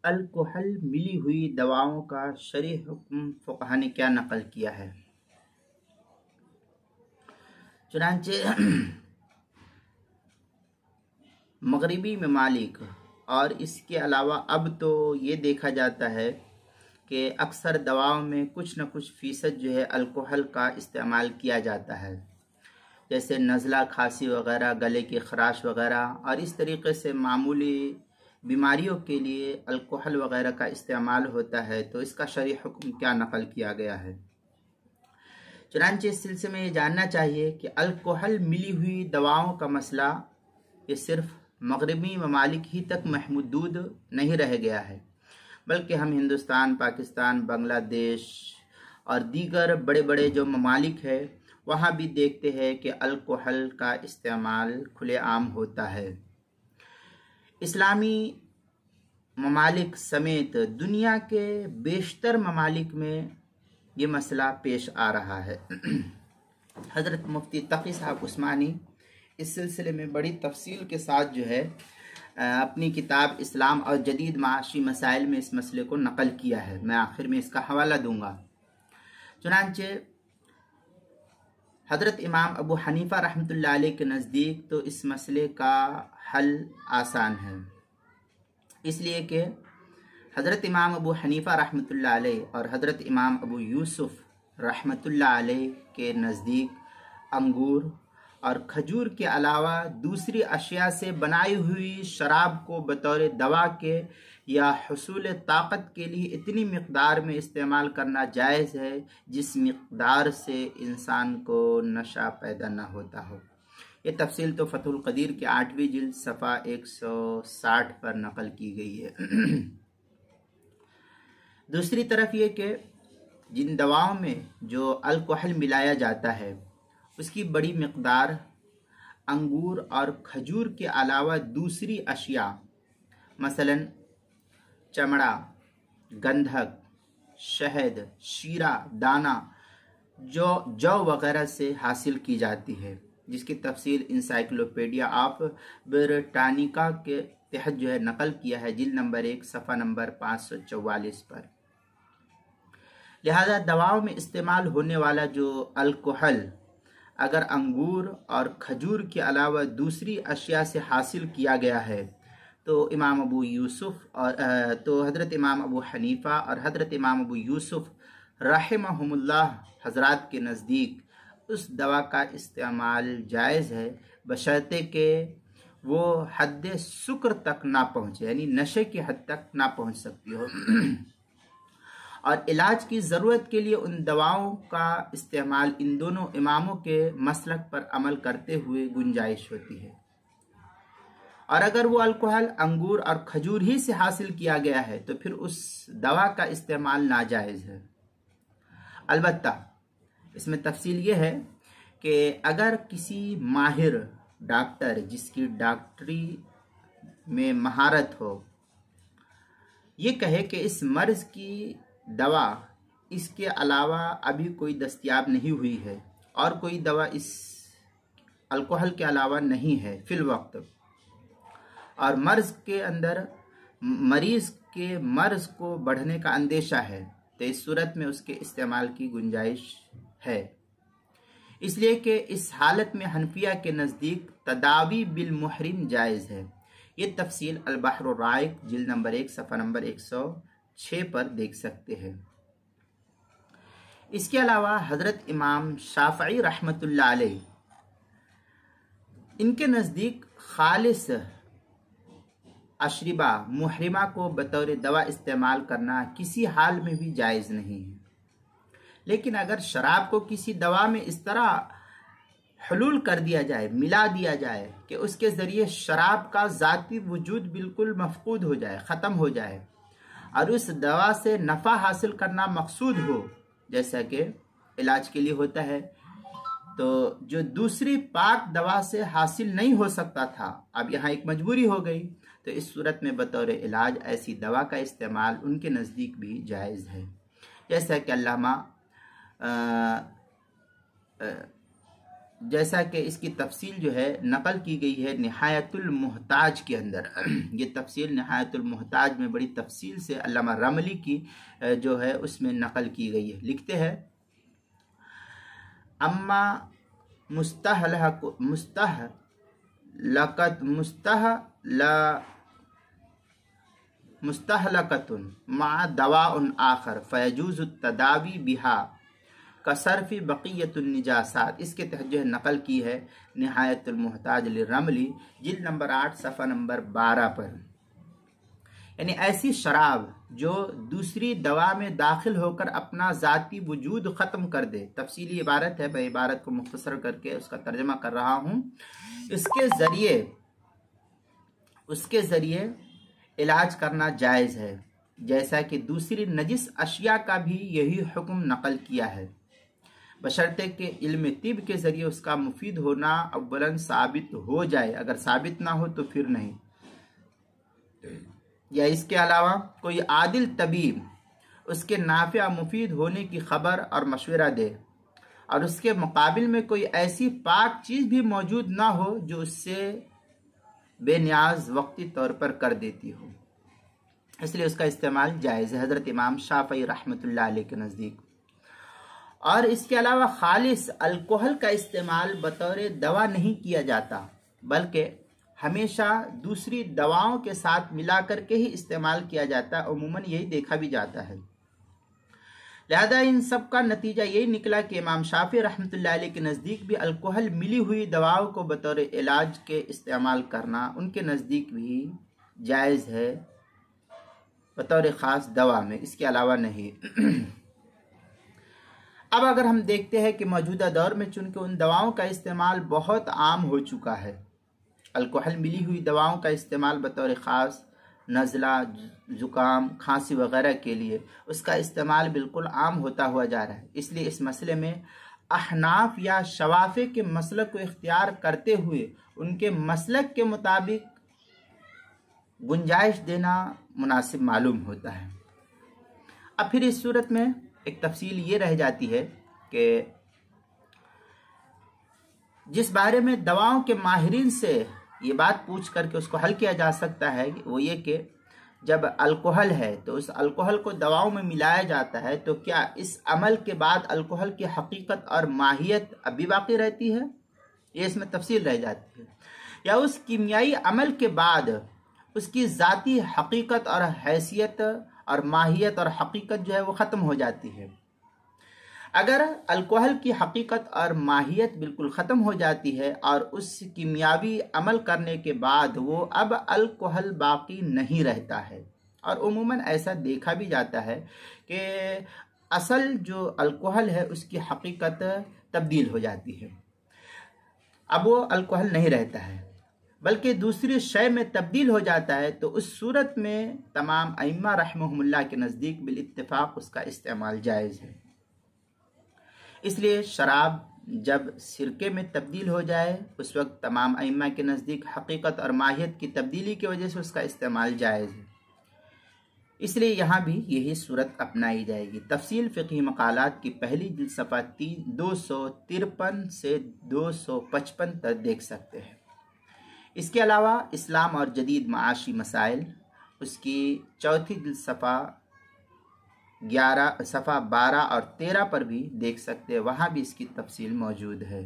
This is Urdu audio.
الکحل ملی ہوئی دواؤں کا شرعی حکم فقہا نے کیا نقل کیا ہے؟ چنانچہ مغربی ممالک اور اس کے علاوہ اب تو یہ دیکھا جاتا ہے کہ اکثر دواؤں میں کچھ نہ کچھ فیصد جو ہے الکحل کا استعمال کیا جاتا ہے، جیسے نزلہ، کھانسی وغیرہ، گلے کی خراش وغیرہ، اور اس طریقے سے معمولی بیماریوں کے لیے الکحل وغیرہ کا استعمال ہوتا ہے۔ تو اس کا شرعی حکم کیا نقل کیا گیا ہے؟ چنانچہ اس سلسلے میں یہ جاننا چاہیے کہ الکحل ملی ہوئی دواؤں کا مسئلہ یہ صرف مغربی ممالک ہی تک محدود نہیں رہ گیا ہے، بلکہ ہم ہندوستان، پاکستان، بنگلہ دیش اور دیگر بڑے بڑے جو ممالک ہیں وہاں بھی دیکھتے ہیں کہ الکحل کا استعمال کھلے عام ہوتا ہے۔ اسلامی ممالک سمیت دنیا کے بیشتر ممالک میں یہ مسئلہ پیش آ رہا ہے۔ حضرت مفتی تقی صاحب عثمانی اس سلسلے میں بڑی تفصیل کے ساتھ جو ہے اپنی کتاب اسلام اور جدید معاشی مسائل میں اس مسئلے کو نقل کیا ہے۔ میں آخر میں اس کا حوالہ دوں گا۔ چنانچہ حضرت امام ابو حنیفہ رحمۃ اللہ علیہ کے نزدیک تو اس مسئلے کا حل آسان ہے، اس لیے کہ حضرت امام ابو حنیفہ رحمۃ اللہ علیہ اور حضرت امام ابو یوسف رحمۃ اللہ علیہ کے نزدیک انگور اور کھجور کے علاوہ دوسری اشیاء سے بنائی ہوئی شراب کو بطور دوا کے یا حصول طاقت کے لیے اتنی مقدار میں استعمال کرنا جائز ہے جس مقدار سے انسان کو نشہ پیدا نہ ہوتا ہو۔ یہ تفصیل تو فتح القدیر کے 8ویں جلد صفحہ 160 پر نقل کی گئی ہے۔ دوسری طرف یہ کہ جن دواؤں میں جو الکحل ملایا جاتا ہے اس کی بڑی مقدار انگور اور کھجور کے علاوہ دوسری اشیاء مثلا چمڑا، گندھک، شہد، شیرہ، دانہ، جو وغیرہ سے حاصل کی جاتی ہے، جس کی تفصیل انسائکلوپیڈیا آف بریٹانیکا کے تحت جو ہے نقل کیا ہے، جلد نمبر 1 صفحہ نمبر 544 پر۔ لہذا دواؤں میں استعمال ہونے والا جو الکحل اگر انگور اور کھجور کے علاوہ دوسری اشیاء سے حاصل کیا گیا ہے تو امام ابو یوسف تو حضرت امام ابو حنیفہ اور حضرت امام ابو یوسف رحمہم اللہ حضرات کے نزدیک اس دوا کا استعمال جائز ہے، بشرطے کہ وہ حد سکر تک نہ پہنچے، یعنی نشے کی حد تک نہ پہنچ سکتی ہو، اور علاج کی ضرورت کے لیے ان دواؤں کا استعمال ان دونوں اماموں کے مسلک پر عمل کرتے ہوئے گنجائش ہوتی ہے۔ اور اگر وہ الکحل انگور اور کھجور ہی سے حاصل کیا گیا ہے تو پھر اس دوا کا استعمال ناجائز ہے۔ البتہ اس میں تفصیل یہ ہے کہ اگر کسی ماہر ڈاکٹر جس کی ڈاکٹری میں مہارت ہو یہ کہے کہ اس مرض کی دوا اس کے علاوہ ابھی کوئی دستیاب نہیں ہوئی ہے اور کوئی دوا اس الکحل کے علاوہ نہیں ہے فی الوقت، اور مرض کے اندر مریض کے مرض کو بڑھنے کا اندیشہ ہے، تو اس صورت میں اس کے استعمال کی گنجائش ہے، اس لیے کہ اس حالت میں حنفیہ کے نزدیک تداوی بالمحرم جائز ہے۔ یہ تفصیل البحر الرائق جلد نمبر 1 صفحہ نمبر 106 پر دیکھ سکتے ہیں۔ اس کے علاوہ حضرت امام شافعی رحمۃ اللہ علیہ ان کے نزدیک خالص اشربہ محرمہ کو بطور دوا استعمال کرنا کسی حال میں بھی جائز نہیں ہے، لیکن اگر شراب کو کسی دوا میں اس طرح حلول کر دیا جائے، ملا دیا جائے کہ اس کے ذریعے شراب کا ذاتی وجود بالکل مفقود ہو جائے، ختم ہو جائے، اور اس دوا سے نفع حاصل کرنا مقصود ہو، جیسا کہ علاج کے لیے ہوتا ہے، تو جو دوسری پاک دوا سے حاصل نہیں ہو سکتا تھا اب یہاں ایک مجبوری ہو گئی، تو اس صورت میں بطور علاج ایسی دوا کا استعمال ان کے نزدیک بھی جائز ہے، جیسا کہ علامہ جیسا کہ اس کی تفصیل جو ہے نقل کی گئی ہے نہایت المحتاج کے اندر، یہ تفصیل نہایت المحتاج میں بڑی تفصیل سے علامہ رملی کی جو ہے اس میں نقل کی گئی ہے۔ لکھتے ہیں اما مستحلقۃ مع دواء آخر فیجوز التداوی بها کصرف بقیت النجاسات، اس کے تحت جو ہے نقل کی ہے نہایت المحتاج للرملی جلد نمبر 8 صفحہ نمبر 12 پر۔ یعنی ایسی شراب جو دوسری دوا میں داخل ہو کر اپنا ذاتی وجود ختم کر دے، تفصیلی عبارت ہے، میں عبارت کو مختصر کر کے اس کا ترجمہ کر رہا ہوں، اس کے ذریعے علاج کرنا جائز ہے، جیسا کہ دوسری نجس اشیاء کا بھی یہی حکم نقل کیا ہے، بشرطے کہ علم طب کے ذریعے اس کا مفید ہونا اولاً ثابت ہو جائے، اگر ثابت نہ ہو تو پھر نہیں، یا اس کے علاوہ کوئی عادل طبیب اس کے نافع مفید ہونے کی خبر اور مشورہ دے، اور اس کے مقابل میں کوئی ایسی پاک چیز بھی موجود نہ ہو جو اس سے بے نیاز وقتی طور پر کر دیتی ہو، اس لیے اس کا استعمال جائز ہے حضرت امام شافعی رحمۃ اللہ علیہ کے نزدیک۔ اور اس کے علاوہ خالص الکحل کا استعمال بطور دوا نہیں کیا جاتا، بلکہ ہمیشہ دوسری دواؤں کے ساتھ ملا کر کے ہی استعمال کیا جاتا ہے، عموماً یہی دیکھا بھی جاتا ہے۔ لہذا ان سب کا نتیجہ یہی نکلا کہ امام شافعی رحمۃ اللہ علیہ کے نزدیک بھی الکحل ملی ہوئی دواؤں کو بطور علاج کے استعمال کرنا ان کے نزدیک بھی جائز ہے، بطور خاص دوا میں، اس کے علاوہ نہیں۔ اب اگر ہم دیکھتے ہیں کہ موجودہ دور میں چونکہ ان دواؤں کا استعمال بہت عام ہو چکا ہے، الکحل ملی ہوئی دواؤں کا استعمال بطور خاص نزلہ، زکام، کھانسی وغیرہ کے لیے اس کا استعمال بالکل عام ہوتا ہوا جا رہا ہے، اس لیے اس مسئلے میں احناف یا شوافع کے مسلک کو اختیار کرتے ہوئے ان کے مسلک کے مطابق گنجائش دینا مناسب معلوم ہوتا ہے۔ اب پھر اس صورت میں ایک تفصیل یہ رہ جاتی ہے کہ جس بارے میں دواؤں کے ماہرین سے یہ بات پوچھ کر کے اس کو حل کیا جا سکتا ہے وہ یہ کہ جب الکحل ہے تو اس الکحل کو دواؤں میں ملایا جاتا ہے تو کیا اس عمل کے بعد الکحل کی حقیقت اور ماہیت اب بھی باقی رہتی ہے؟ یہ اس میں تفصیل رہ جاتی ہے، یا اس کیمیائی عمل کے بعد اس کی ذاتی حقیقت اور حیثیت اور ماہیت اور حقیقت جو ہے وہ ختم ہو جاتی ہے۔ اگر الکحل کی حقیقت اور ماہیت بالکل ختم ہو جاتی ہے اور اس کیمیاوی عمل کرنے کے بعد وہ اب الکحل باقی نہیں رہتا ہے، اور عموماً ایسا دیکھا بھی جاتا ہے کہ اصل جو الکحل ہے اس کی حقیقت تبدیل ہو جاتی ہے، اب وہ الکحل نہیں رہتا ہے بلکہ دوسری شے میں تبدیل ہو جاتا ہے، تو اس صورت میں تمام ائمہ رحمہم اللہ کے نزدیک بالاتفاق اس کا استعمال جائز ہے۔ اس لیے شراب جب سرکے میں تبدیل ہو جائے اس وقت تمام ائمہ کے نزدیک حقیقت اور ماہیت کی تبدیلی کی وجہ سے اس کا استعمال جائز ہے، اس لیے یہاں بھی یہی صورت اپنائی جائے گی۔ تفصیل فقہی مقالات کی پہلی جلد صفحہ 253 سے 255 تک دیکھ سکتے ہیں۔ اس کے علاوہ اسلام اور جدید معاشی مسائل اس کی چوتھی جلد صفحہ 12 اور 13 پر بھی دیکھ سکتے ہیں، وہاں بھی اس کی تفصیل موجود ہے۔